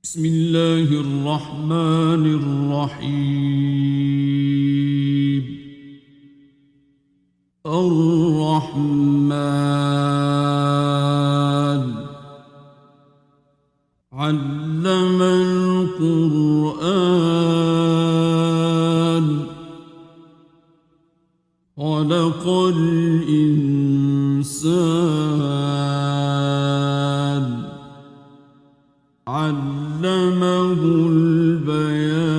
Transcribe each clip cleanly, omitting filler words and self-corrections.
بسم الله الرحمن الرحيم. الرحمن علم القرآن خلق الإنسان علمه البيان.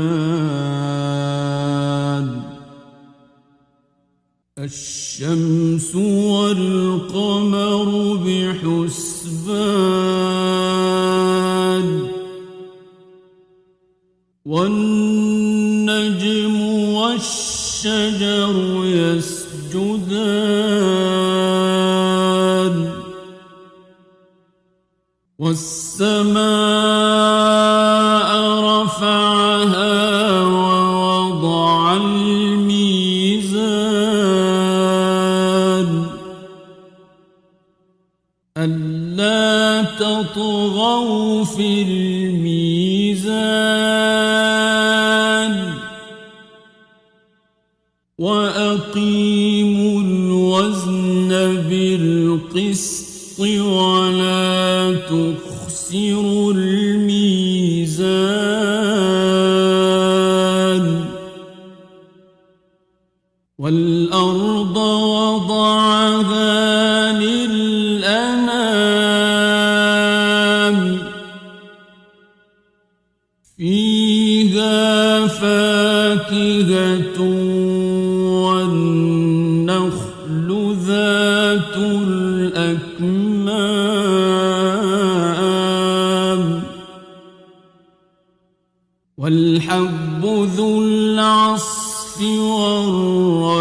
الشمس والقمر بحسبان والنجم والشجر يسجدان والسماء رفعها ووضع الميزان ألا تطغوا في الميزان وأقيموا الوزن بالقسط ولا تخسروا الميزان. والأرض وضعها للأنام فيها فاكهة والنخل ذات الأكمام والحب ذو العصف والريحان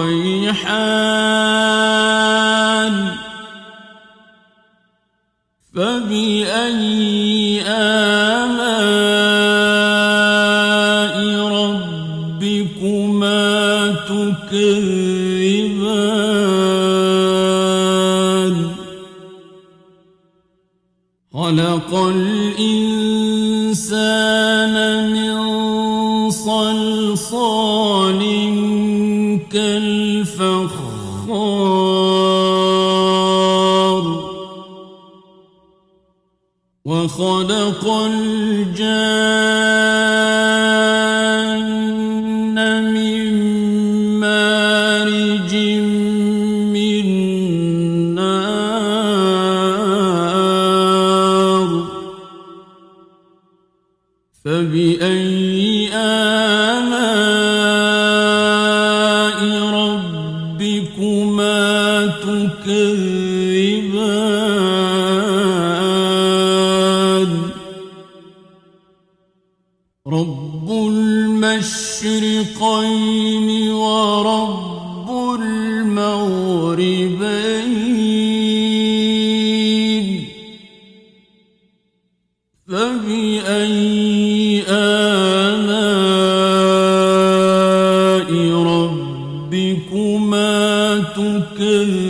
فبأي آلاء ربكما تكذبان. خلق الإنسان من صلصال كالفخار وخلق الجن من مارج من نار فبأي آلاء ربكما تكذبان. رب المشرقين ورب المغربين فبأي آلاء ربكما تكذبان.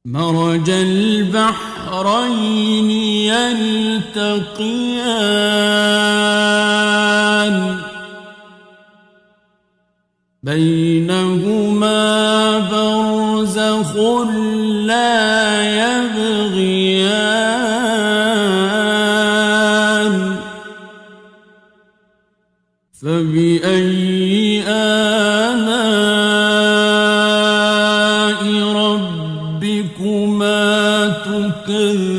مرج البحرين يلتقيان بينهما برزخ لا يبغيان فبأي آلاء ربكما تكذبان.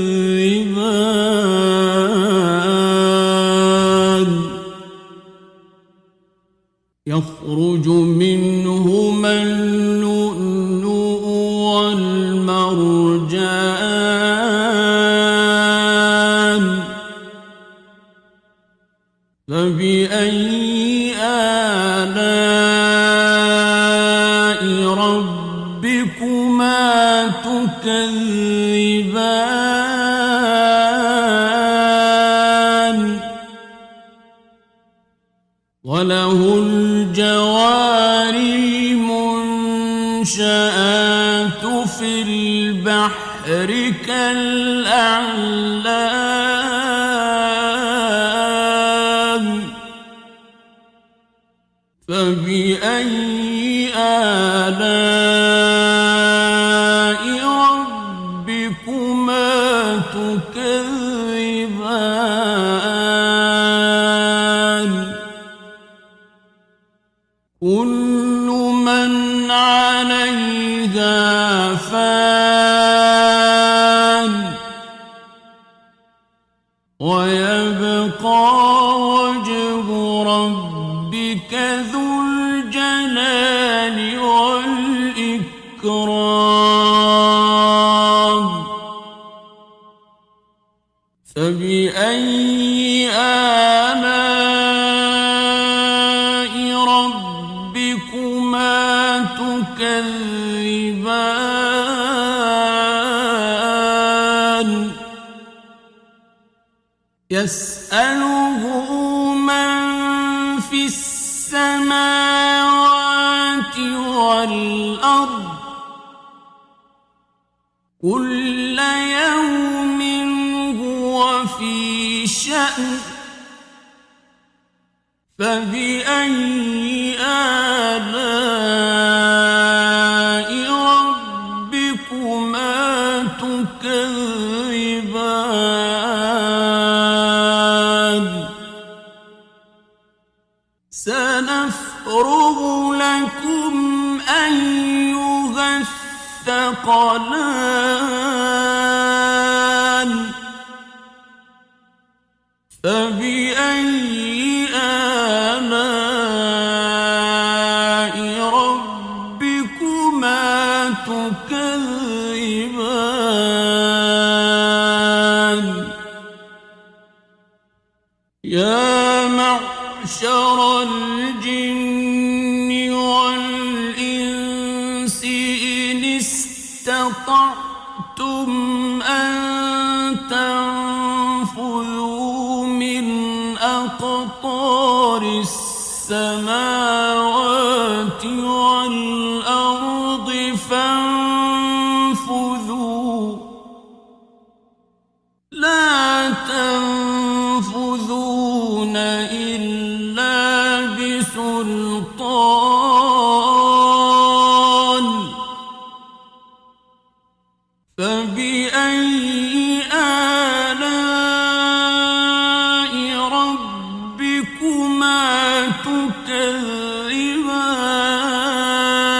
يخرج منهما اللؤلؤ والمرجان فبأي آلاء ربكما تكذبان. وله الجوار المنشآت في البحر كالأعلام فبأي آلاء ربكما تكذبان كل من عليها فان ويبقى وجه ربك ذو الجلال والإكرام فبأي آلاء ربكما تكذبان يسأله من في السماوات والأرض كل يوم هو في شأن فبأي آلاء ربكما تكذبان سنفرغ لكم أيها الثقلان فبأي آلاء ربكما تكذبان يا معشر الجن والإنس إن استطعتم أن تنفذوا من أقطار السماوات والأرض فانفذوا لا تنفذون إلا بسلطان فبأي آلاء ربكما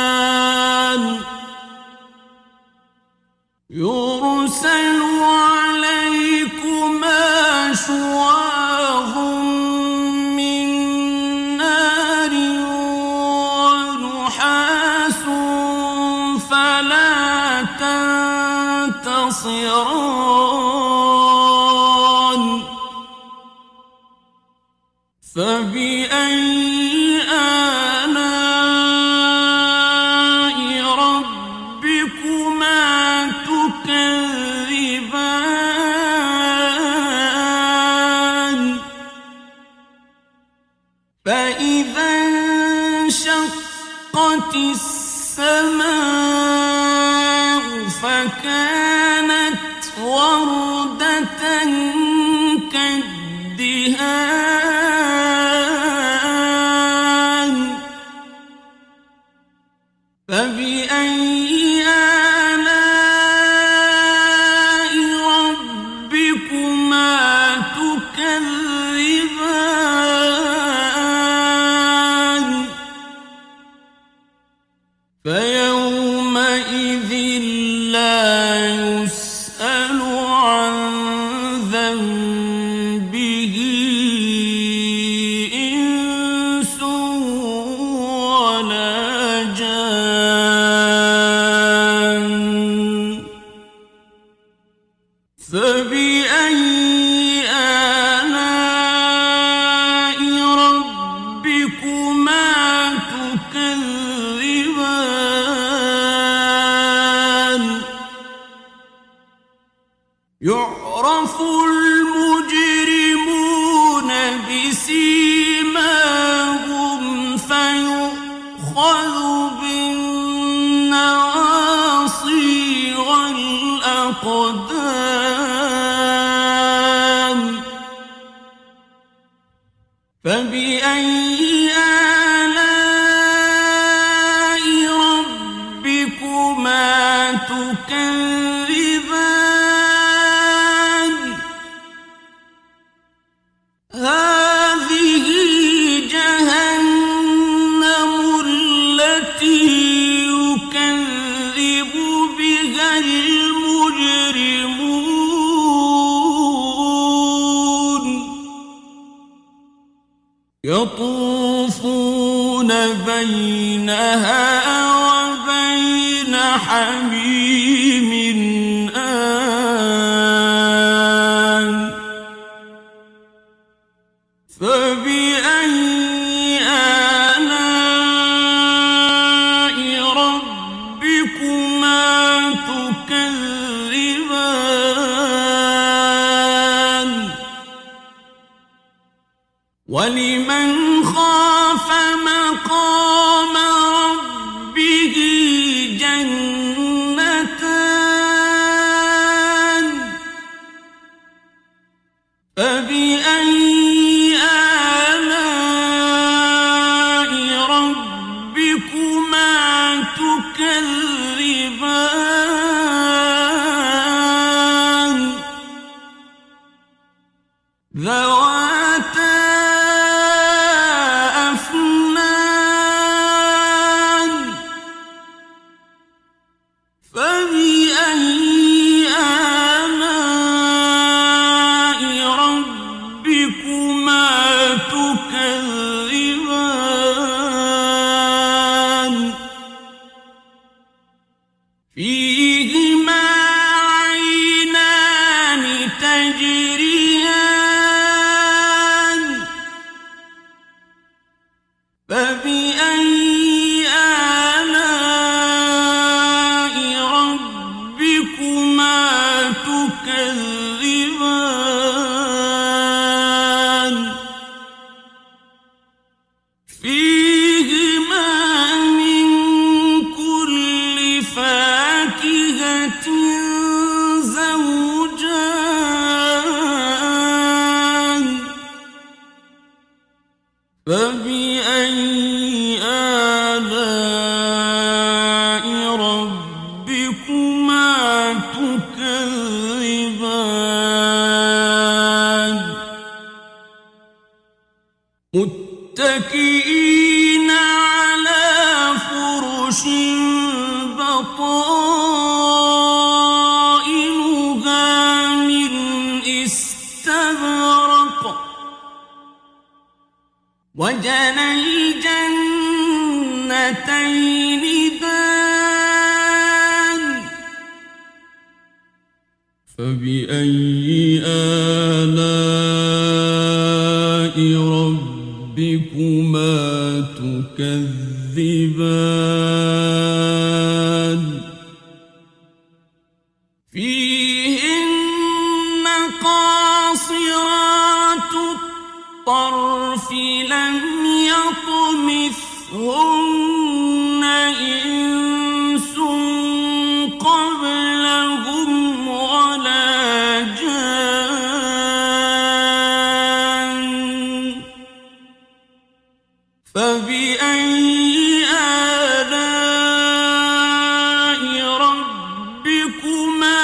تكذبان يرسل عليكما شواظ من نار ونحاس فلا تنتصران فبأي آلاء ربكما تكذبان فإذا انشقت السماء فكانت وردة كالدهان فبأي آلاء ربكما تكذبان فيومئذ لا يسأل عن ذنبه إنس ولا جان فبأي آلاء ربكما تكذبان يعرف المجرمون بسيماهم فيؤخذ بالنواصي الأقدام فبأي آلاء ربكما تكذبان هذه جهنم التي يكذب بها المجرمون يطوفون بينها وبين حميم آن فبأي آلاء ربكما تكذبان ولمن خاف مقام ربه جنتان فبأي آلاء ربكما تكذبان ذواتا أفنان فبأي آلاء ربكما تكذبان فيهما عينان تجريان فبأي آلاء ربكما تكذبان فيهما من كل فاكهة زوجان فبأي آلاء ربكما تكذبان متكئين على فرش بطائنها من استبرق وجنى الجنتين دان فبأي آلاء ربكما تكذبان فيهن قاصرات الطرف لم يطمثهن إنس قبلهم ولا جان فبأي آلاء ربكما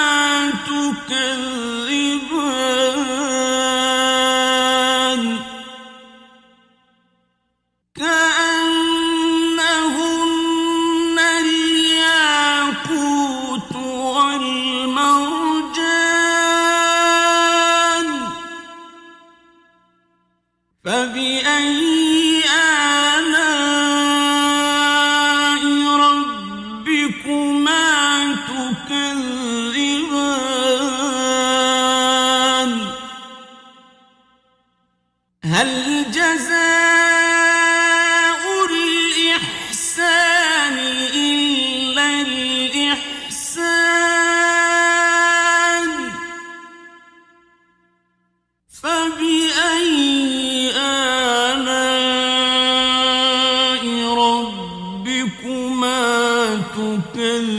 تكذبان كأنهن الياقوت والمرجان فبأي آلاء ربكما تكذبان هل جزاء الإحسان إلا الإحسان فبأي آلاء ربكما تكذبان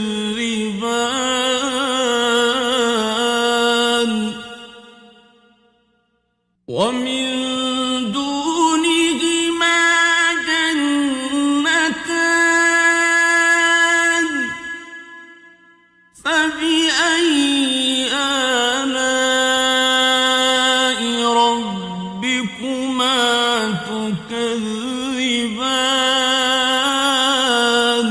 ومن دونهما جنتان فبأي آلاء ربكما تكذبان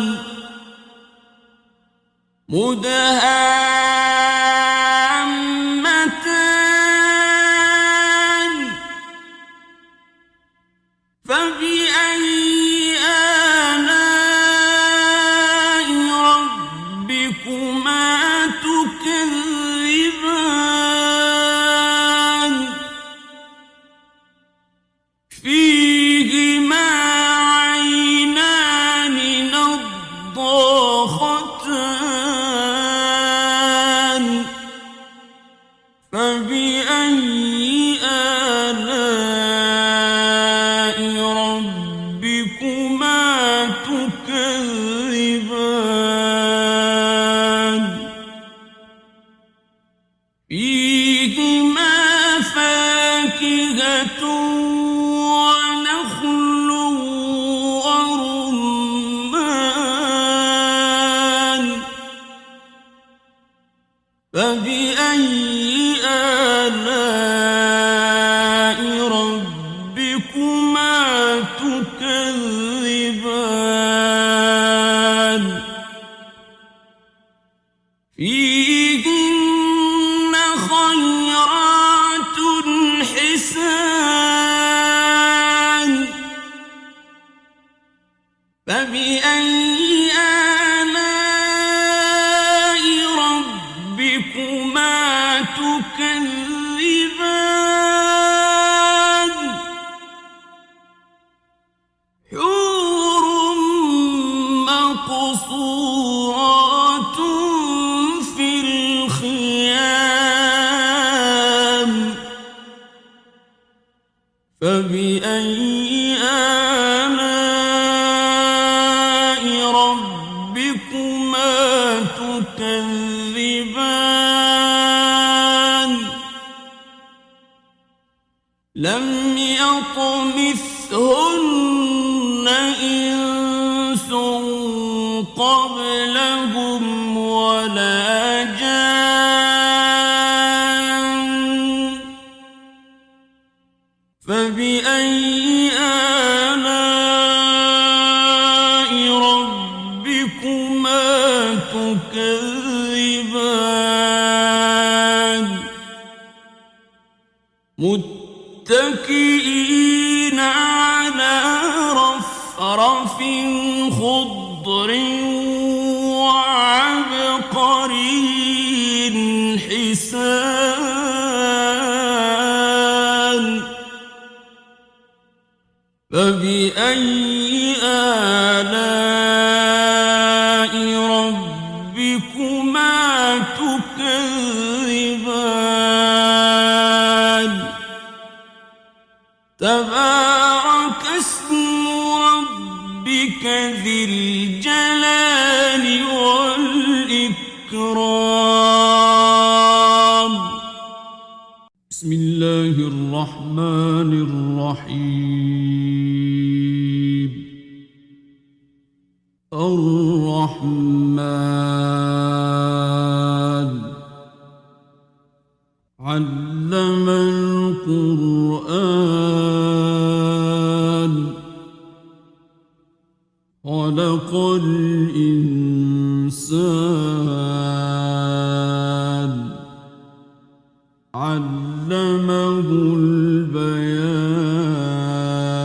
مدهامتان فبأي آلاء ربكما تكذبان فيهما عينان نضاختان فبأي آلاء ربكما تكذبان فيهما فاكهة ونخل ورمان فبأي آلاء ربكما تكذبان فيهن خيرات حسان فبأي آلاء ربكما تكذبان حور مقصورات في الخيام فبأي آلاء ربكما تكذبان لم يطمثهن إنس قبلهم ولا جان فبأي آلاء ربكما تكذبان متكئين على رفرف خضر وعبقري حسان فبأي آلاء ربكما تكذبان تبارك اسم ربك ذي الجلال والإكرام بسم الله الرحمن الرحيم الرحمن علم القرآن خلق الإنسان علمه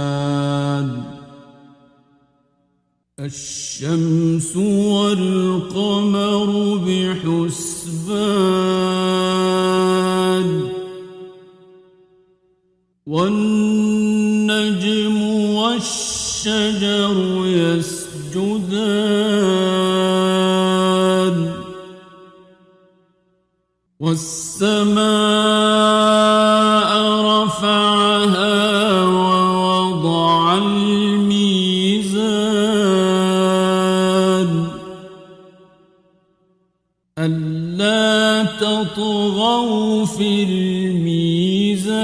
البيان الشمس والقمر بحسبان والنجم والشجر يسجدان والسماء رفعها ووضع الميزان ألا تطغوا في الميزان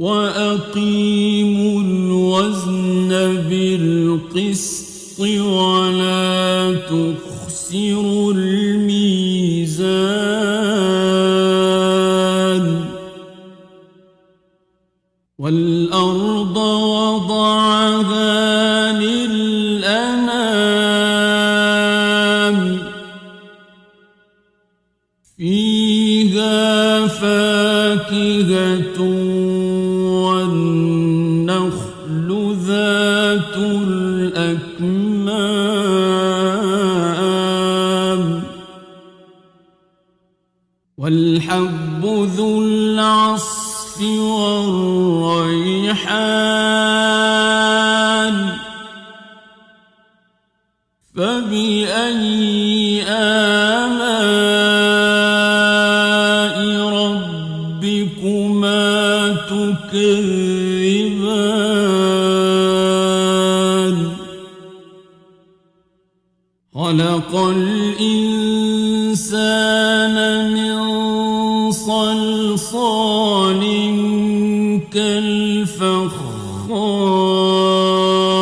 وأقيموا الوزن بالقسط ولا تخسروا الميزان والأرض وضعها للأنام فيها فاكهة والنخل ذات الأكمام والحب ذو العصف والريحان فبأي آلاء ربكما تكذبان خلق الإنسان من صلصال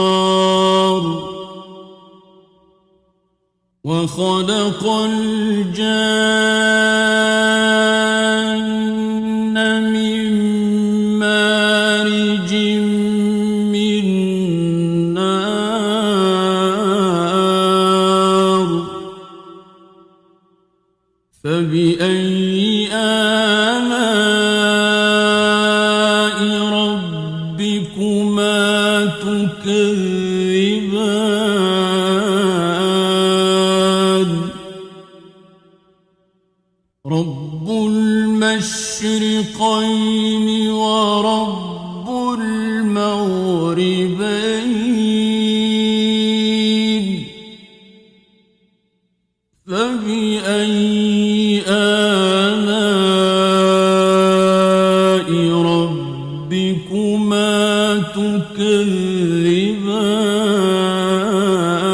كالفخار وخلق الجان من مارج من نار فبأي آلاء ربكما تكذبان رب المشرقين ورب المغربين فبأي آلاء ربكما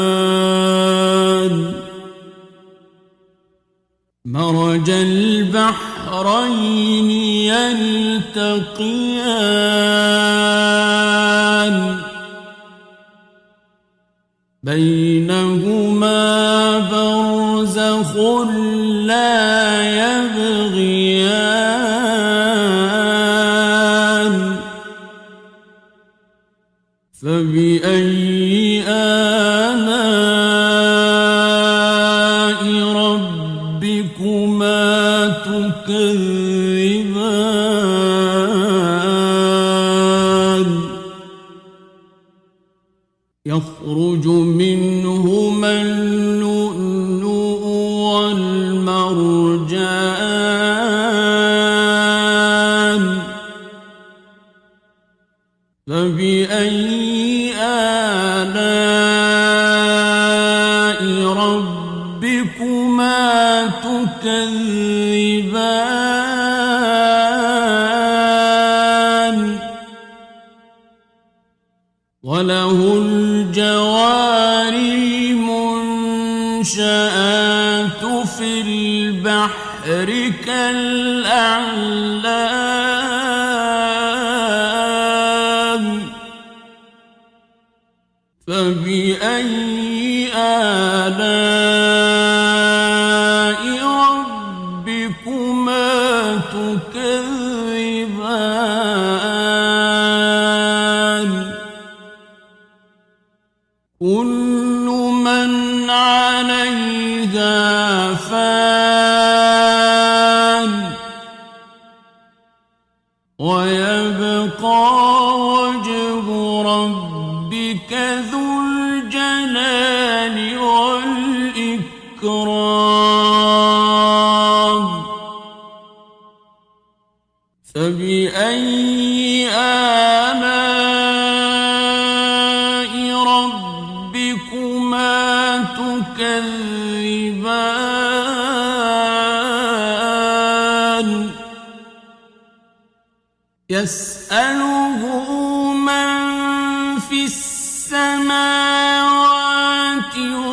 تكذبان مرج البحرين يلتقيان بينهما برزخ لا يبغيان فبأي آلاء ربكما تكذبان يخرج منهما اللؤلؤ والمرجان فبأي آلاء ربكما تكذبان وله الجوار المنشآت في البحر كالأعلام فبأي آلاء ربكما تكذبان كل من عليها فان ويبقى وجه ربك ذو الجلال والإكرام فبأي آلاء ربكما تكذبان يسأله من في السماوات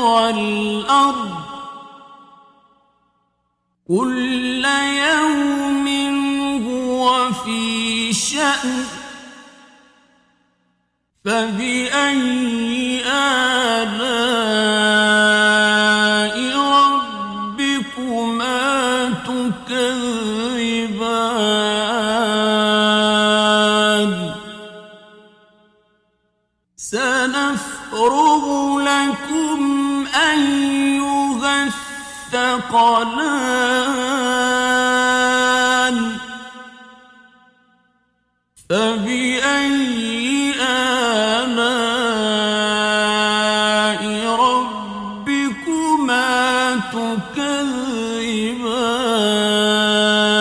والأرض كل يوم هو في شأن فبأي آلاء ربكما تكذبان سنفرغ لكم أيها الثقلان فبأي آلاء ربكما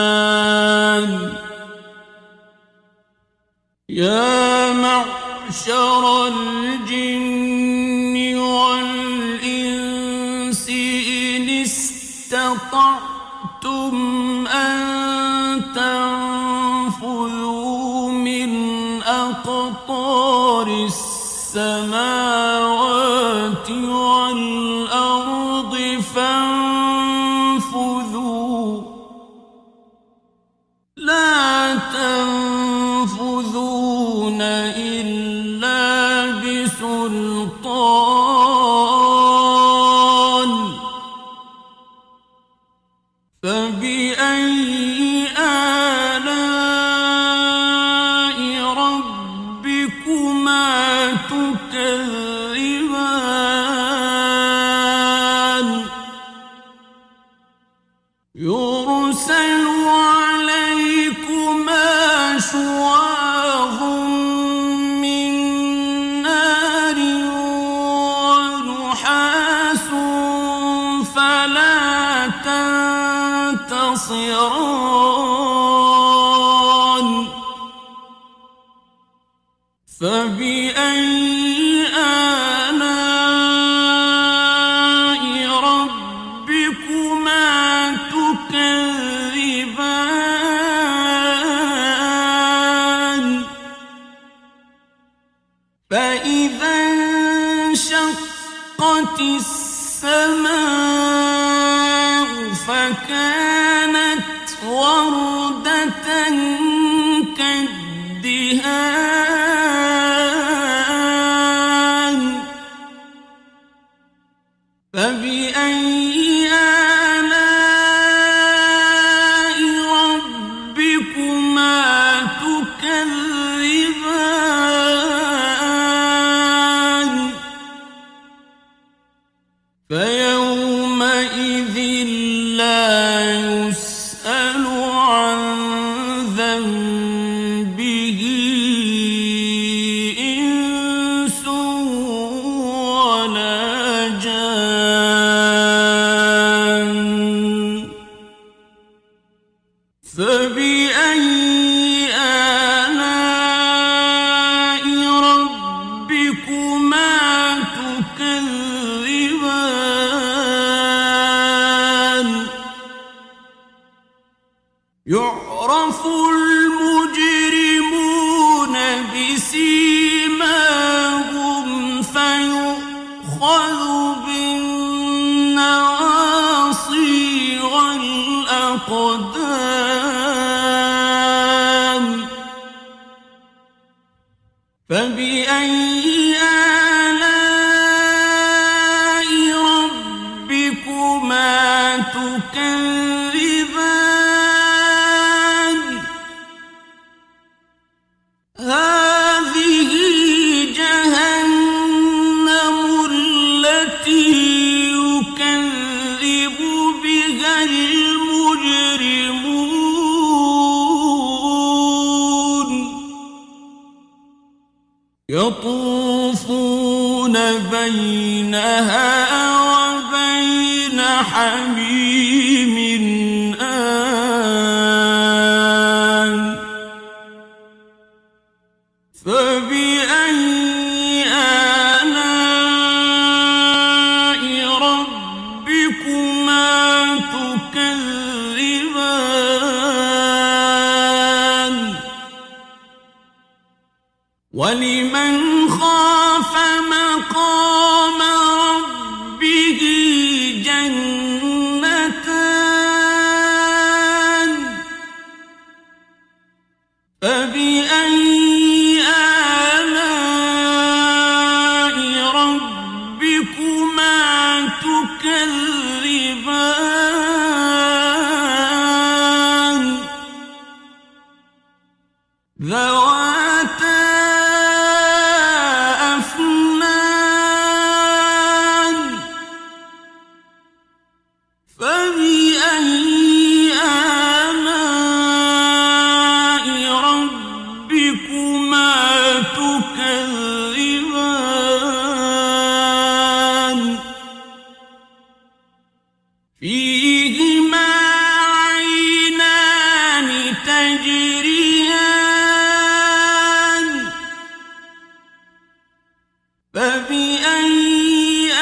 تكذبان يا معشر الجن والإنس إن استطعتم أن تنفذوا من أقطار السماوات والأرض فانفذوا لا تنفذون إلا بسلطان فبأي آلاء ربكما تكذبان يرسل عليكما شواظ من نار ونحاس فلا تنتصران فبأي آلاء ربكما تكذبان فإذا انشقت السماء فكانت وردة كالدهان فبأي آلاء ربكما تكذبان فيومئذ لا يسأل عن ذنبه إنس ولا جان فبأي آلاء ربكما تكذبان يعرف المجرمون بسيماهم فيؤخذ بالنواصي والأقدام فبأي آلاء ربكما تكذبان هذه جهنم التي يكذب بها المجرمون يطوفون بينها وبين حميم آن فبأي آلاء ربكما تكذبان ولمن خاف مقام ربه جنتان فبأي آلاء فيهما عينان تجريان فبأي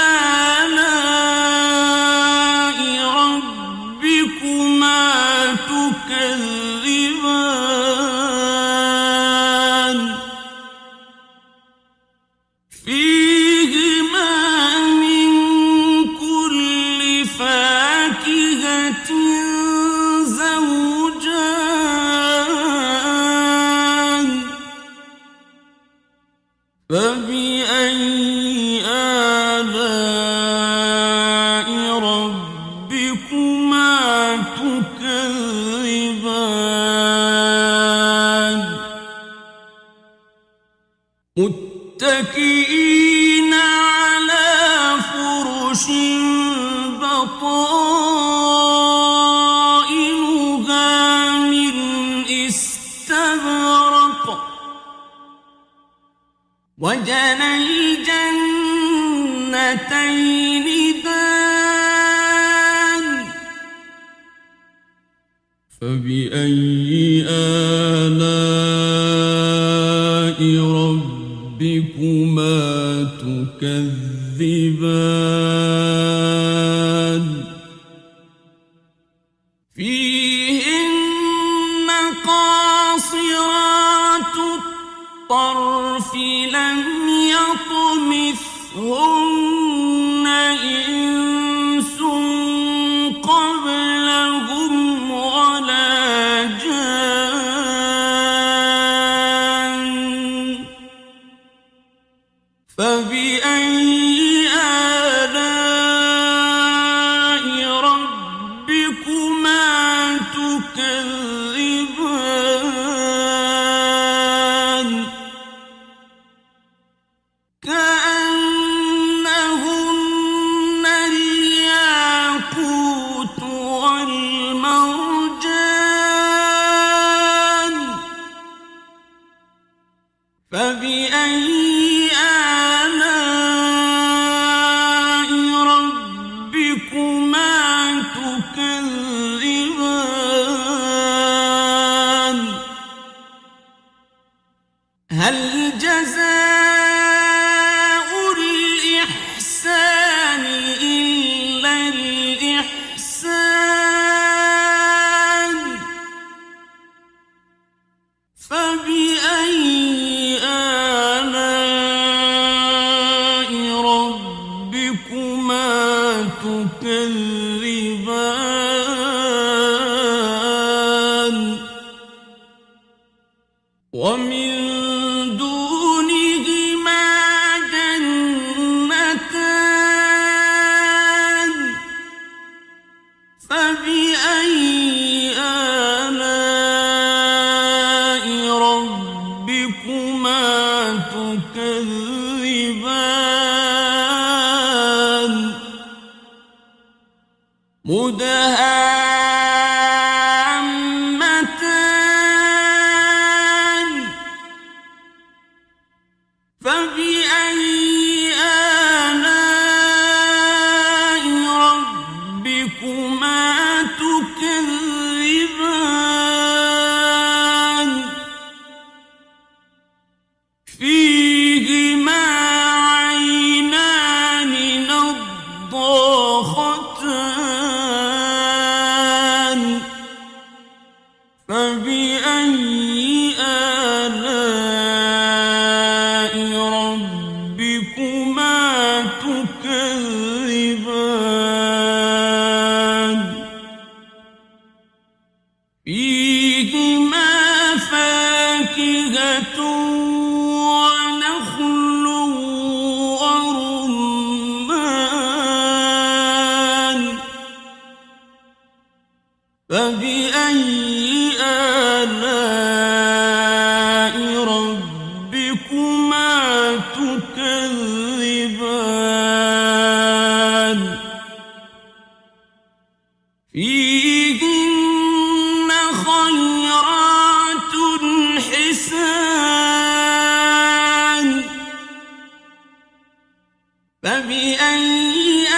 آلاء ربكما تكذبان فيهما من كل فاكهة زوجان فبأي آلاء ربكما تكذبان متكئين على فرش بطائنها من استبرق وجنى الجنتين دان فبأي آلاء ربكما تكذبان فيهن قاصرات الطرف لم يطمثهن إنس قبلهم ولا جان فبأي آلاء ربكما تكذبان كأنهن الياقوت والمرجان فبأي آلاء ربكما تكذبان هل جزاء الإحسان إلا الإحسان فبأي آلاء ربكما تكذبان ومن دونهما جنتان فبأي آلاء ربكما تكذبان مدهامتان فبأي آلاء ربكما تكذبان فيهما عينان نضاختان فبأي آلاء ربكما تكذبان فيهما فاكهة ونخل ورمان فبأي آلاء ربكما تكذبان فيهن خيرات حسان فبأي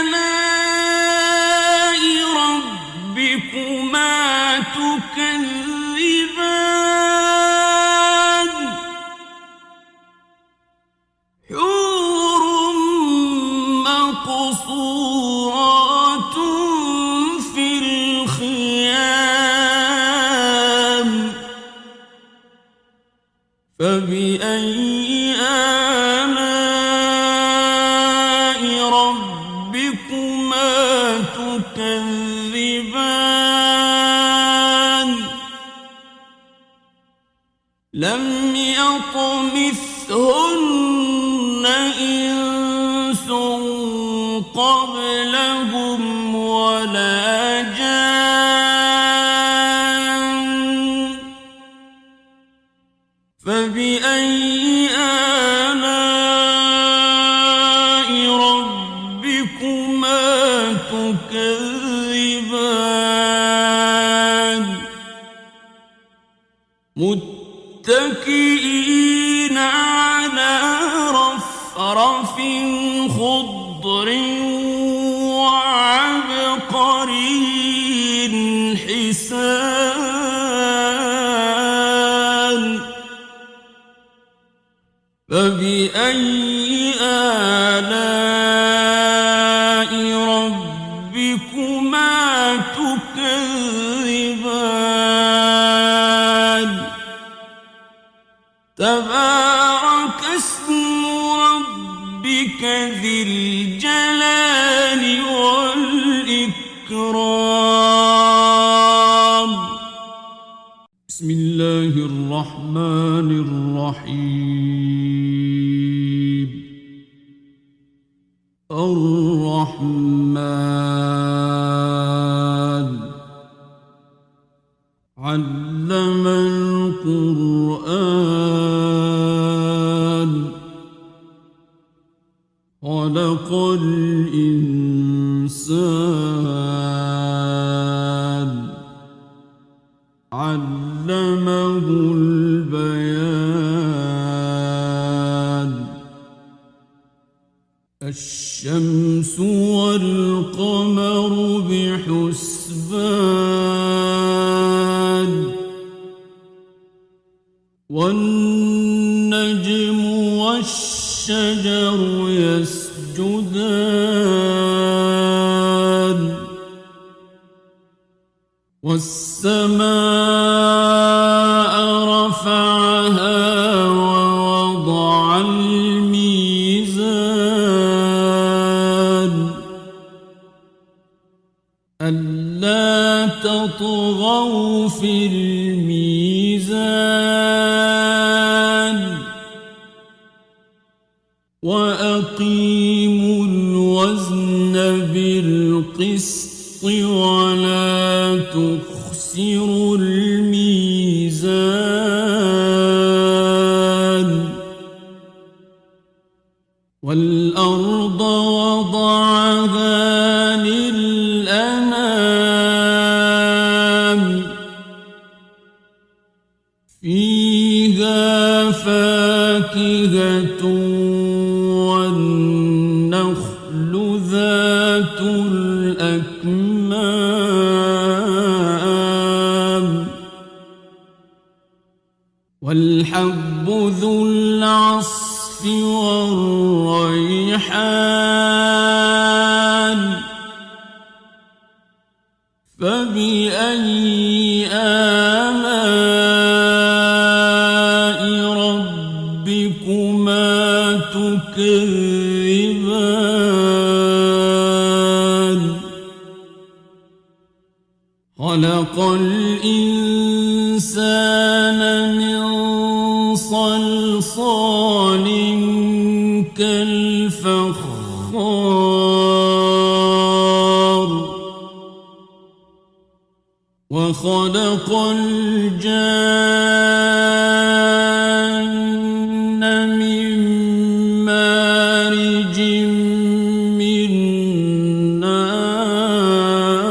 آلاء مقصورات في الخيام فبأي آلاء ربكما تكذبان لم يطمثهن إنس قبلهم ولا جان فبأي آلاء ربكما تكذبان متكئين على رفرف خضر وعبقري حسان فبأي آلاء ربكما تكذبان تبارك اسم ربك ذي الجلال والإكرام بسم الله الرحمن الرحيم الرحمن علم القرآن خلق الإنسان علمه البيان الشمس والقمر بحسبان والنجم والشجر يسجدان والسماء رفعها ووضع الميزان ألا تطغوا في الميزان وأقيموا الوزن بالقسط ولا تخسروا الميزان والأرض وضعها للأنام فيها فاكهة والنخل ذات الأكمام والحب ذو العصف والريحان فبأي آلاء ربكما تكذبان خلق الإنسان من صلصال كالفخار وخلق الجان من مارج من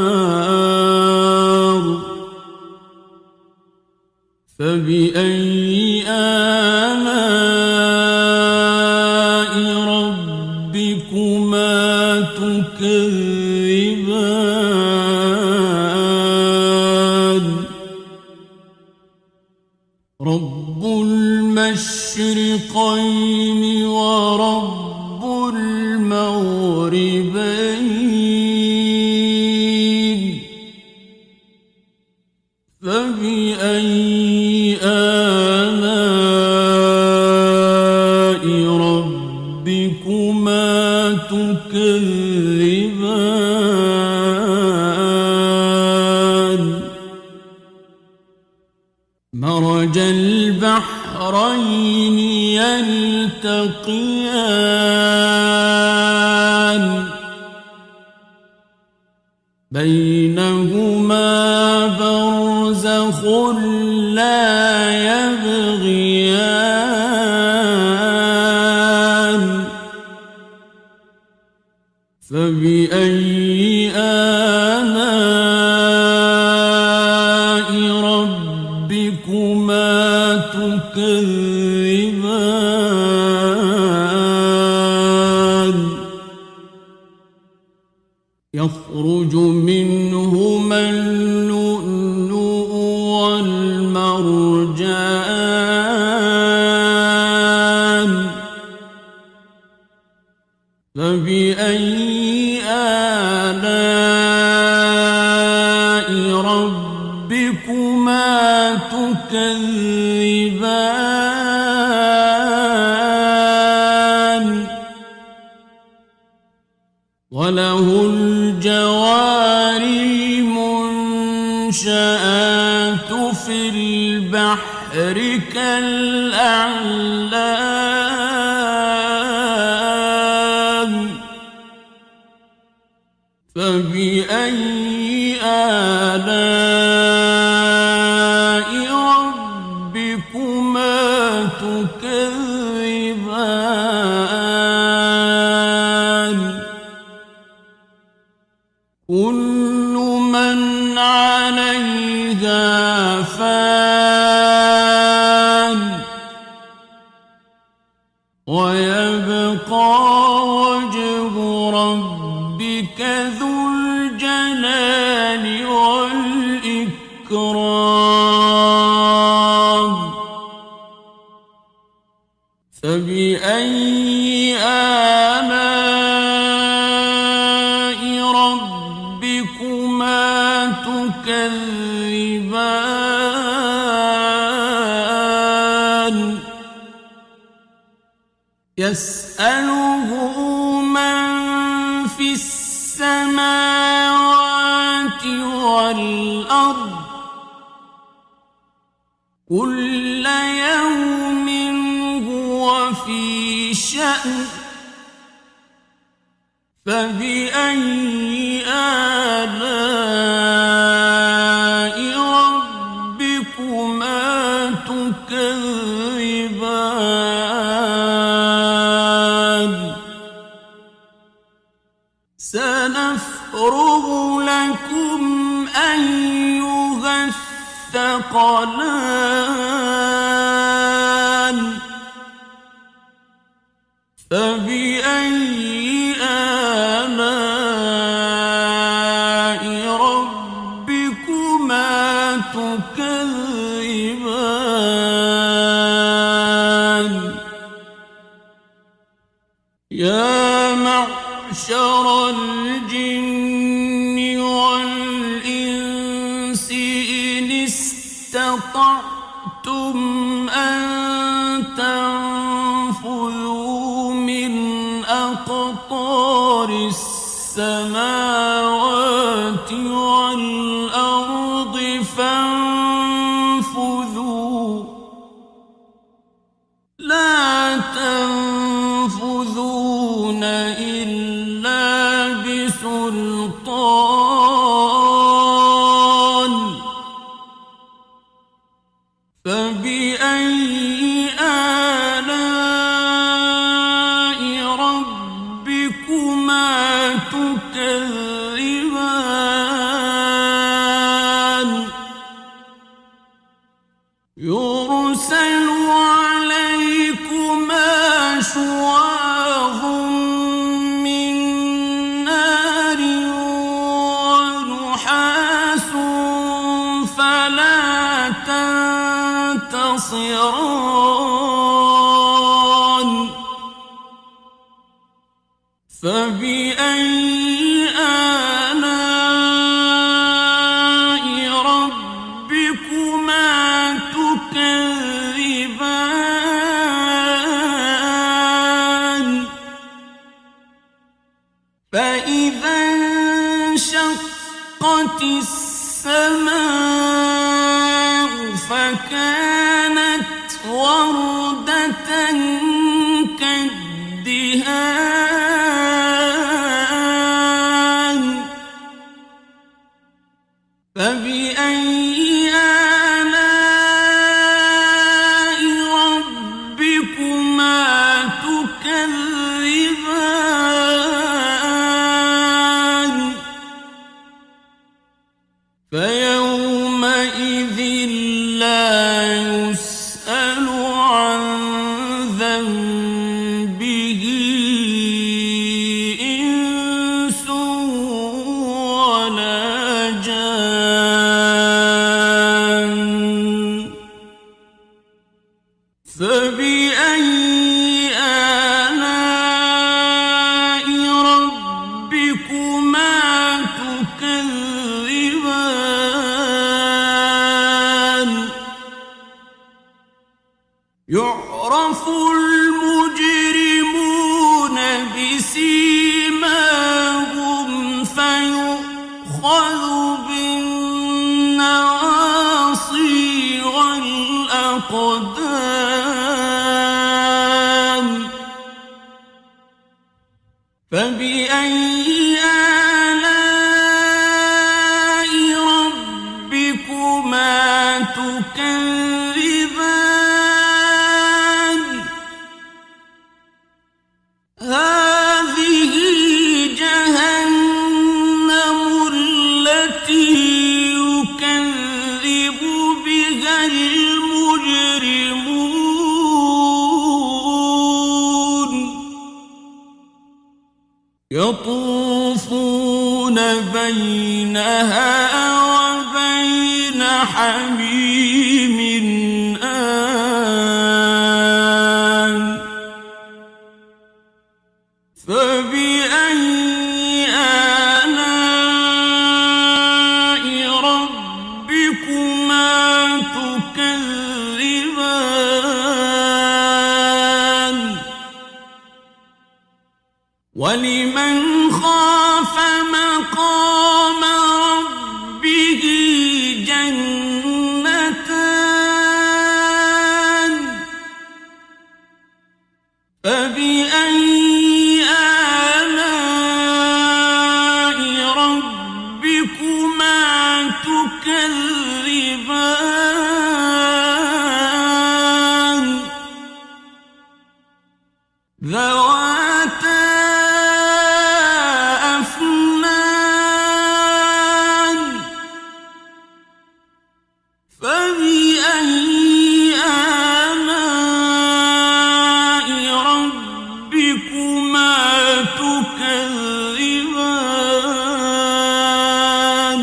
نار فبأي آلاء ربكما تكذبان رب المشرقين ورب المغربين تكذبان مرج البحرين يلتقيان بينهما برزخ لا يبغيان فبأي آلاء ربكما تكذبان يخرج منهما اللؤلؤ والمرجان فبأي آلاء ربكما تكذبان وله الجوار المنشآت في البحر كالأعلام فبأي آلاء ربكما تكذبان كل من عليها فان ويبقى وجه ربك ذو الجلال والإكرام فبأي آلاء ربكما تكذبان يسأله من في السماوات والأرض كل يوم هو في شأن فبأي آلاء ربكما تكذبان سنفرغ لكم أيها الثقلان فبأي آلاء ربكما تكذبان يا معشر الجن والإنس إن استطعتم أن تنفذوا من أقطار السماوات والأرض فانفذوا لا تنفذون إلا بسلطان فبأي آلاء ربكما تكذبان يرسل عليكما شواظ من نار ونحاس فلا تنتصران فبأي آلاء ربكما تكذبان فإذا وانشقت السماء فكانت وردة كالدهان فبأي آلاء ربكما تكذبان فيومئذ لا يسأل عن ذنبه إنس ولا جان فبأي آلاء ربكما تكذبان يعرف المجرمون بسيماهم فيؤخذ بالنواصي والأقدام فبأي آلاء ربكما تكذبان هذه جهنم التي يكذب بها المجرمون يطوفون بينها وبين حميم آن فبأي آلاء ربكما تكذبان ولمن خاف مقام ربه جنتان فبأي آلاء ربكما تكذبان ذواتا أفنان فبأي آلاء ربكما تكذبان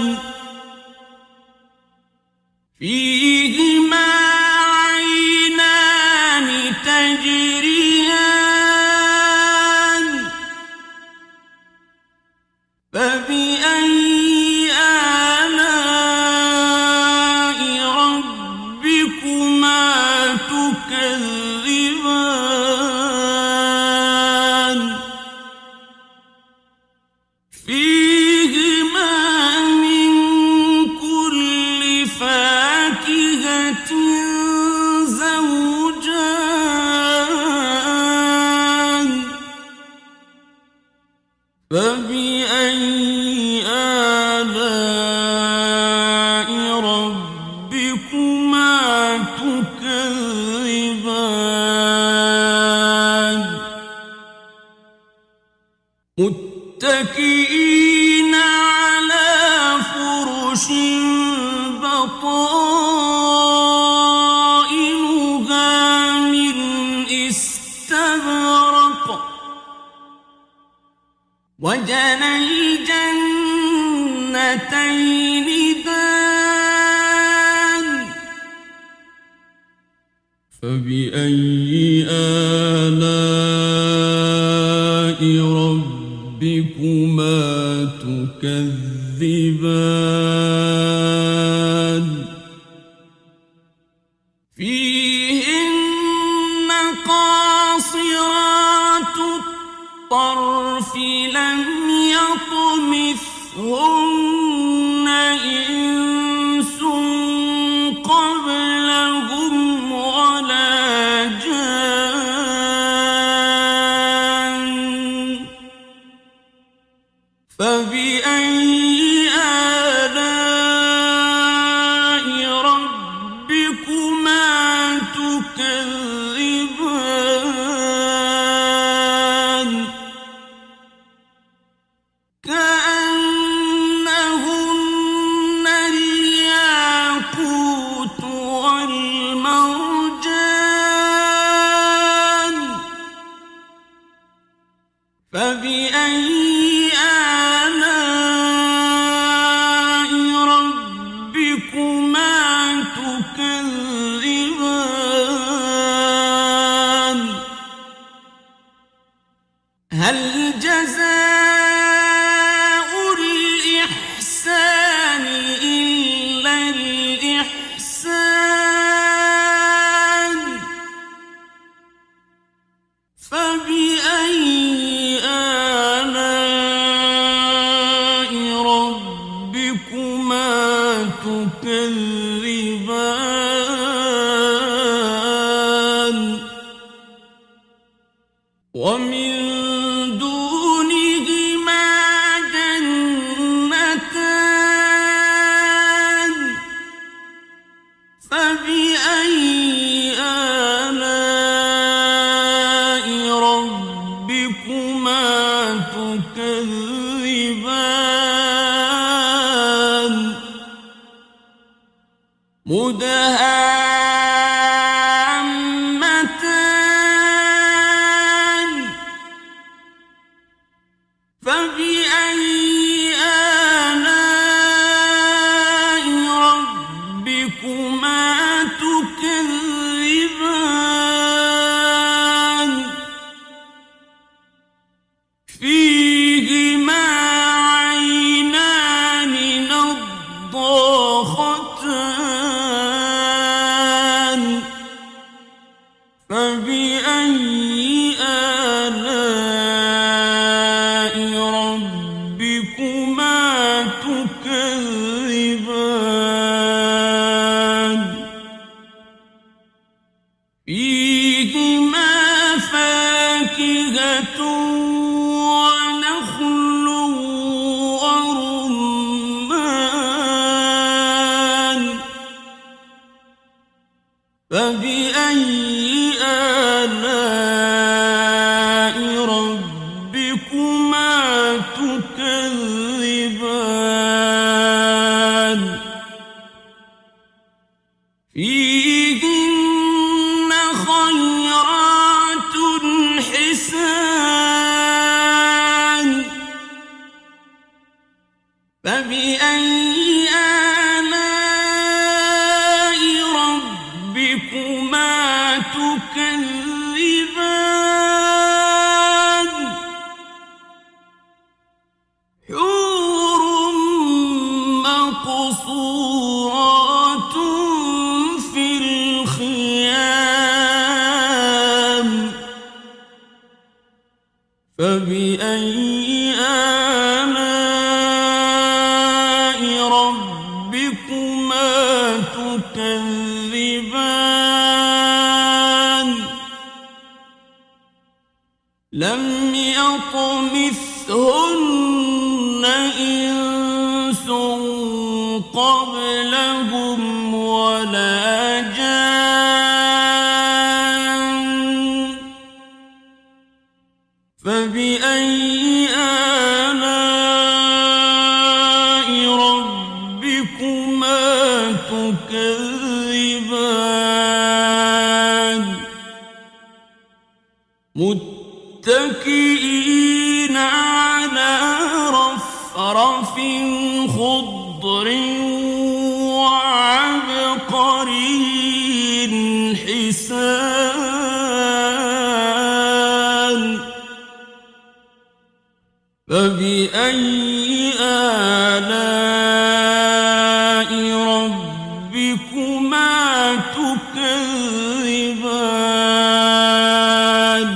فيهما عينان تجريان فبأي آلاء ربكما تكذبان فيهما من كل فاكهة زوجان فبأي آلاء ربكما تكذبان متكئين على فرش بطائنها من استبرق وجنى الجنتين دان فبأي آلاء ربكما تكذبان فيهن قاصرات الطرف لم يطمثهن فبأي آلاء ربكما تكذبان كأنهن الياقوت والمرجان فبأي آلاء ربكما تكذبان هل جزاء الإحسان إلا الإحسان فبأي آلاء ربكما تكذبان ومن دونهما جنتان فبأي آلاء ربكما تكذبان مدهامتان فبأي آلاء ربكما تكذبان فيهما عينان نضاختان فبأي آلاء ربكما تكذبان فيهما فاكهة ونخل ورمان فبأي آلاء ربكما تكذبان فيهن خيرات حسان فبأي آلاء ربكما تكذبان حور مقصورات في الخيام فبأي آلاء ربكما تكذبان لم يطمثهن إنس قبلهم ولا جان فبأي آلاء ربكما تكذبان متكئين على رفرف خضر وعبقري حسان فبأي آلاء ربكما تكذبان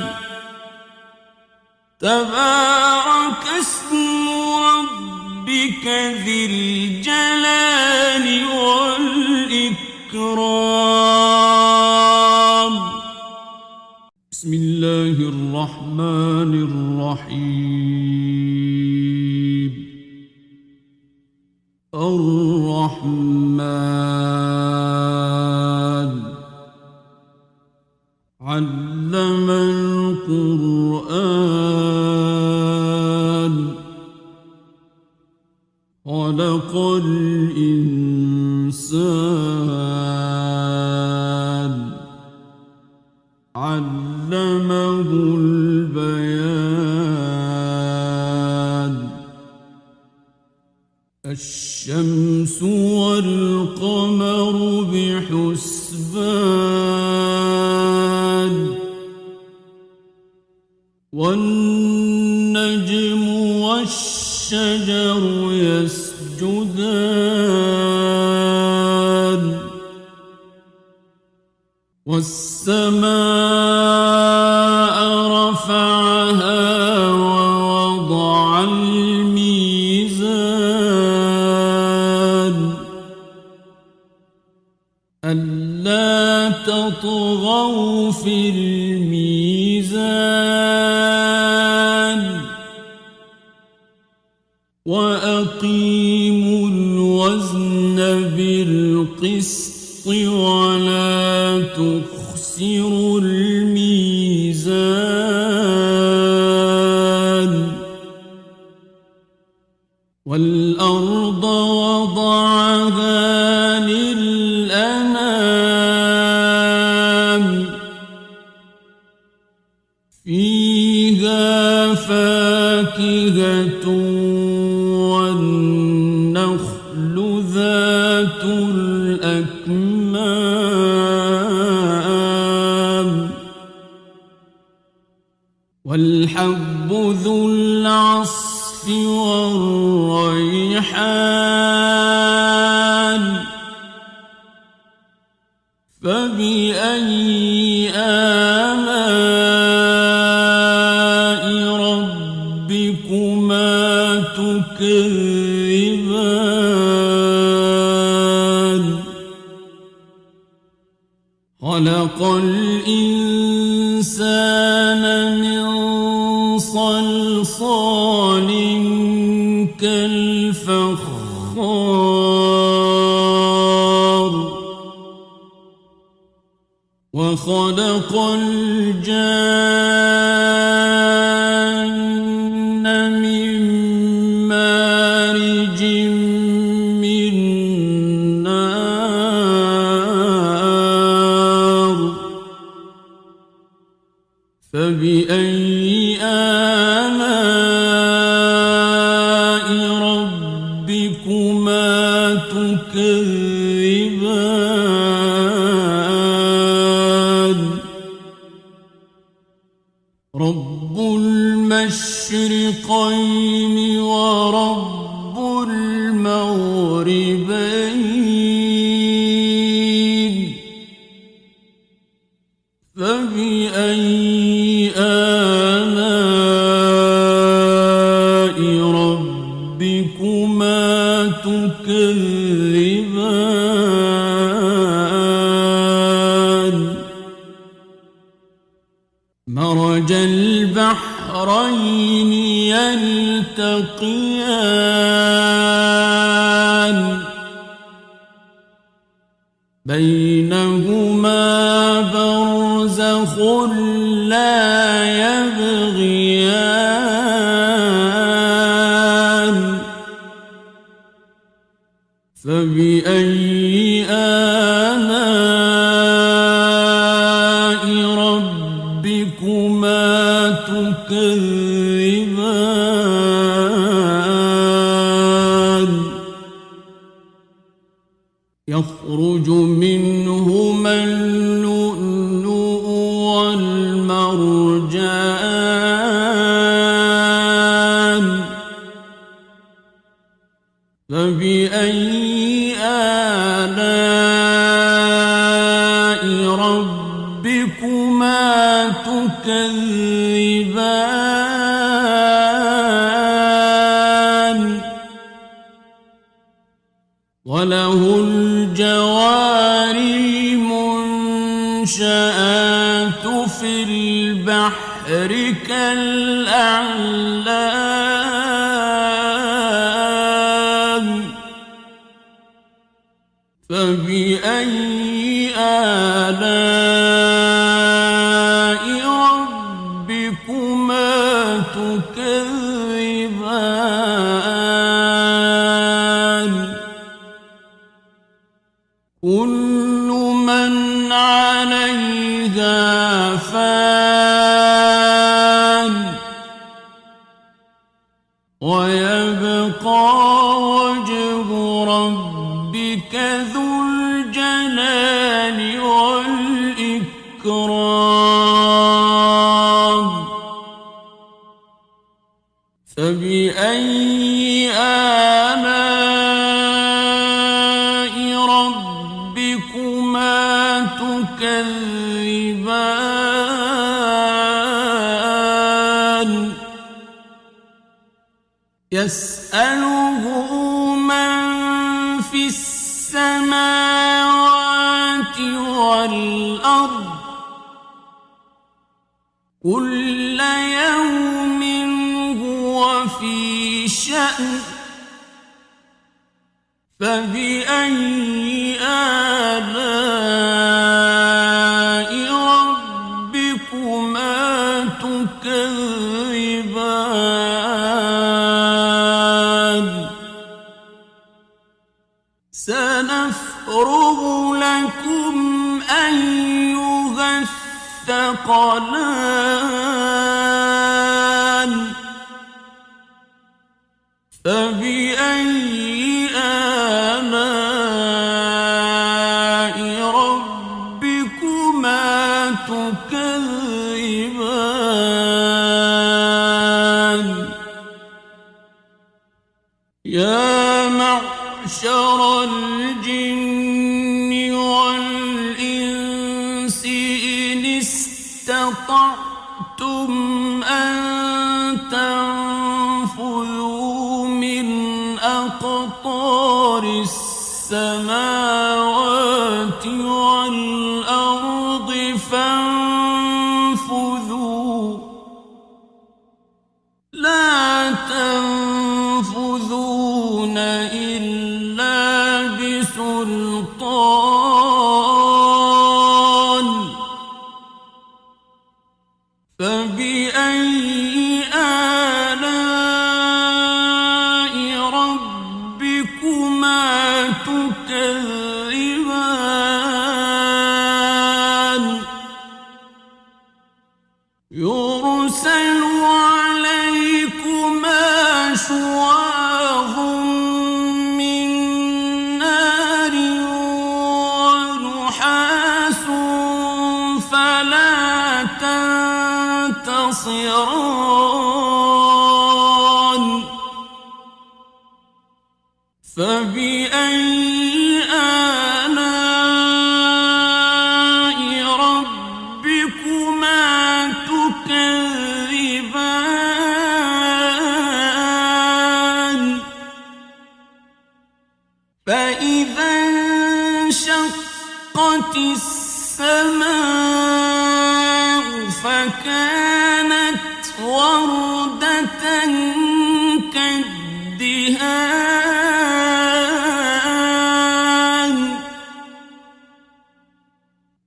تبارك اسم ربك ذي الجلال والإكرام بسم الله الرحمن الرحيم الرحمن علم القرآن خلق الإنسان علمه البيان الشمس والقمر بحسبان والنجم والشجر يسجدان والسماء رفعها ووضع الميزان ألا تطغوا في الميزان وأقيموا الوزن بالقسط ولا تخسروا الميزان والأرض وضعها للأنام فيها فاكهة والنخل ذات الأكمام والحب ذو العصف والريحان فبأي آلاء ربكما تكذبان خلق الإنسان من صلصال كالفخار وخلق الجان من مارج من نار فبأي آلاء ربكما تكذبان رب المشرقين ورب المغربين فبأي آلاء ربكما تكذبان مرج البحرين يلتقيان بينهما برزخ لا يبغيان فبأي آلاء ربكما تكذبان يخرج منهما اللؤلؤ والمرجان فبأي آلاء ربكما تكذبان وله الجوار المنشآت في البحر كالأعلام فبأي آلاء ربكما تكذبان كل من عليها فان ويبقى وجه ربك ذو الجلال والإكرام فبأي آلاء ربكما تكذبان يسأله من في السماوات والأرض كل يوم هو في شأن فبأي آلاء ربكما تكذبان سنفرغ لكم أيها الثقلان فبأي آلاء ربكما تكذبان يا معشر الجن والإنس إن استطعتم أن تنفذوا من أقطار السماوات والأرض فانفذوا لا تنفذون إلا بسلطان فبأي آلاء ربكما تكذبان يرسل عليكما شواظ من نار ونحاس فلا تنتصران فبأي آلاء ربكما تكذبان فإذا انشقت السماء فكانت وردة كالدهان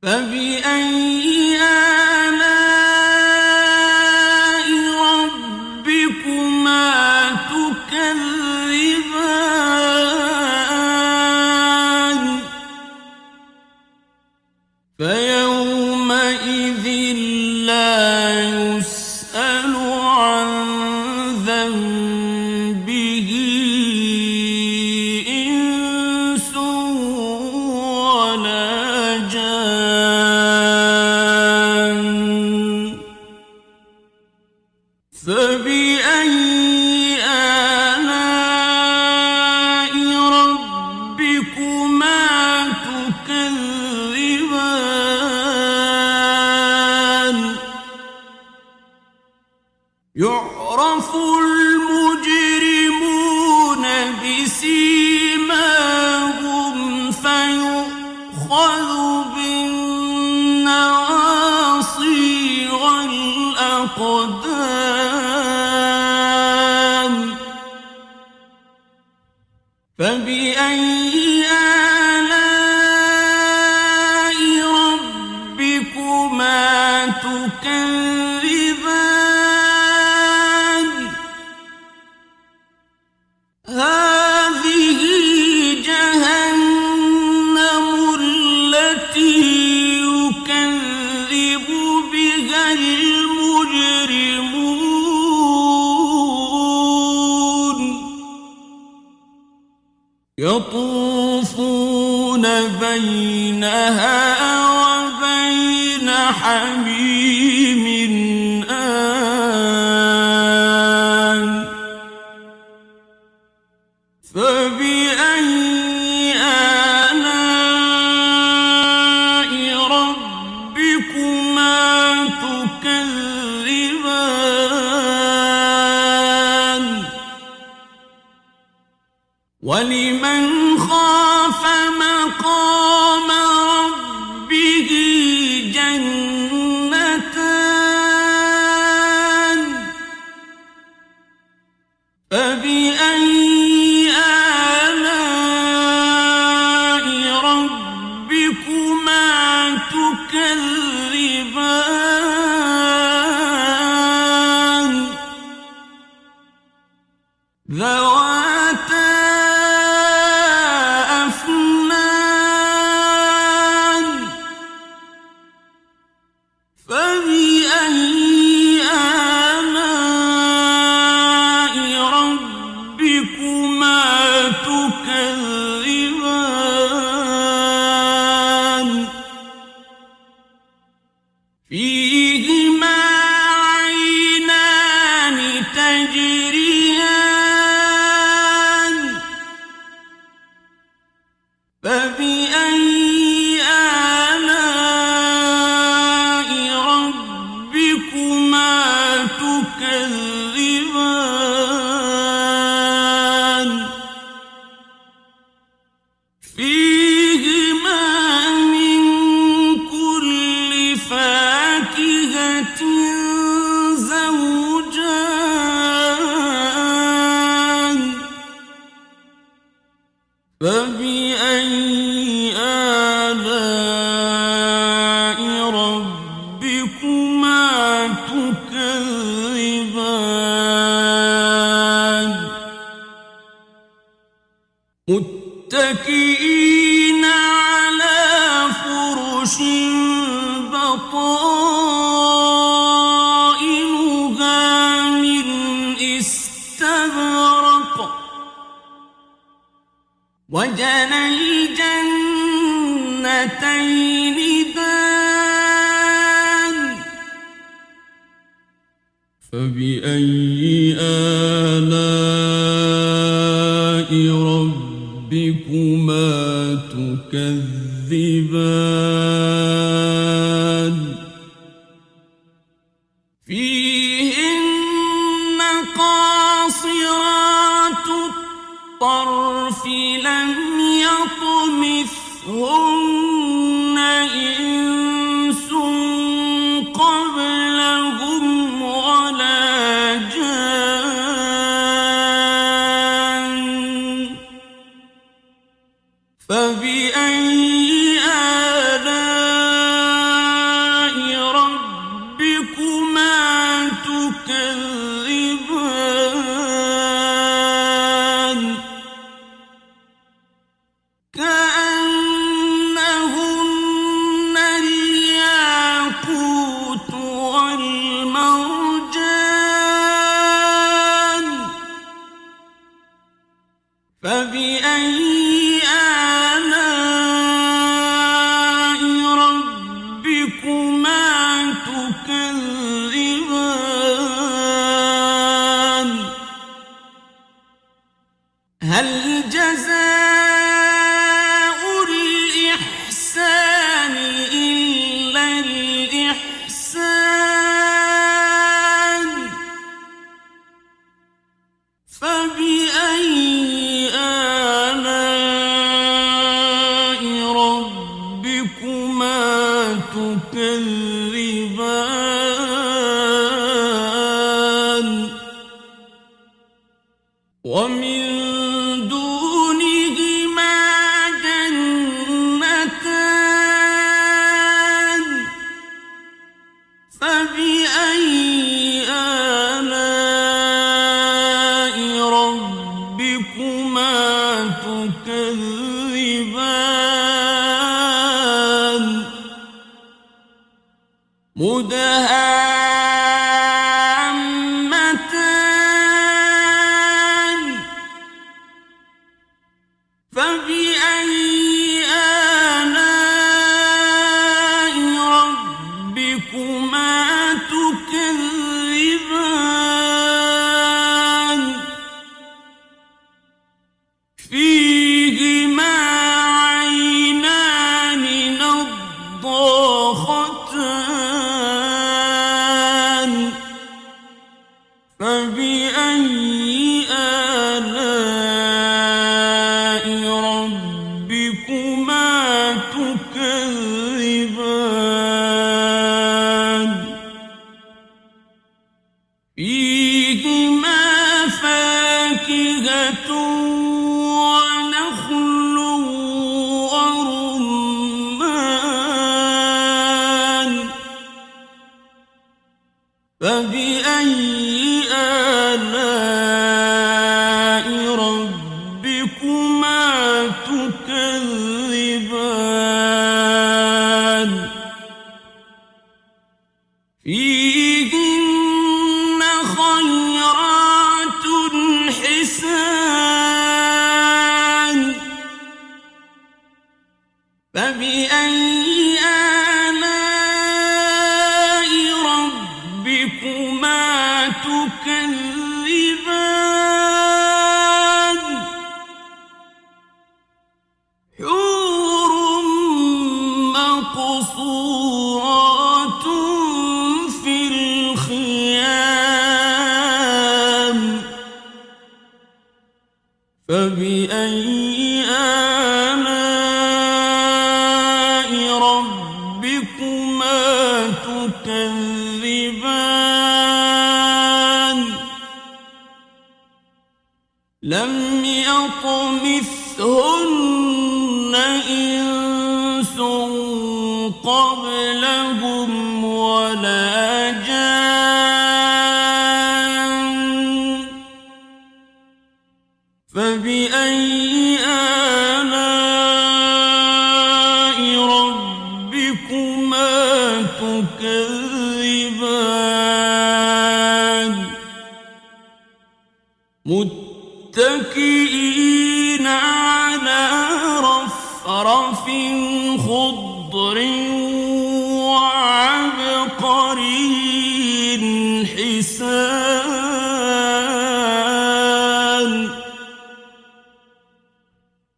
فبأي آلاء ربكما تكذبان فيومئذ لا يسأل عن ذنبه إنس ولا جان فبأي آلاء ربكما تكذبان يعرف المجرمون بسيماهم فيؤخذ بالنواصي والأقدام فبأي آلاء تكذبان هذه جهنم التي يكذب بها المجرمون يطوفون بينها وبين حميم آن فبأي آلاء ربكما تكذبان ولمن خاف مقام ربه جنتان فبأي آلاء ربكما تكذبان ذواتا أفنان فبأي آلاء ربكما تكذبان فيهما عينان تجريان فبأي آلاء ربكما تكذبان فيهما من كل فاكهة زوجان فبأي آلاء ربكما تكذبان متكئين على فرش بطائنها من استبرق وجنى الجنتين دان فبأي آلاء ربكما تكذبان فيهن قاصرات الطرف لم يطمثهن إنس قبلهم ولا جان فبأي آلاء ربكما تكذبان كأنهن الياقوت والمرجان فبأي آلاء ربكما تكذبان هل جزاء الإحسان إلا الإحسان فبأي آلاء ربكما تكذبان ومن دونهما جنتان تكذبان مدهامتان فبأي آلاء ربكما تكذبان فيهما عينان نضاختان فبأي آلاء ربكما تكذبان فيهما فاكهة ونخل ورمان فبأي آلاء ربكما تكذبان فيهن خيرات حسان فبأي آلاء ربكما تكذبان حور مقصورات في الخيام فبأي آلاء ربكما تكذبان لم يطمثهن إنس قبلهم ولا جان فبأي آلاء ربكما تكذبان متكئين على رفرف خضر وعبقري حسان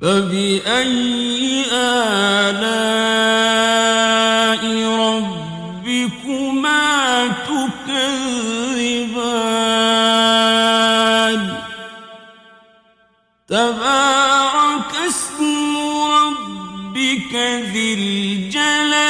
فبأي آلاء ربكما تكذبان تبارك اسم ربك ذي الجلال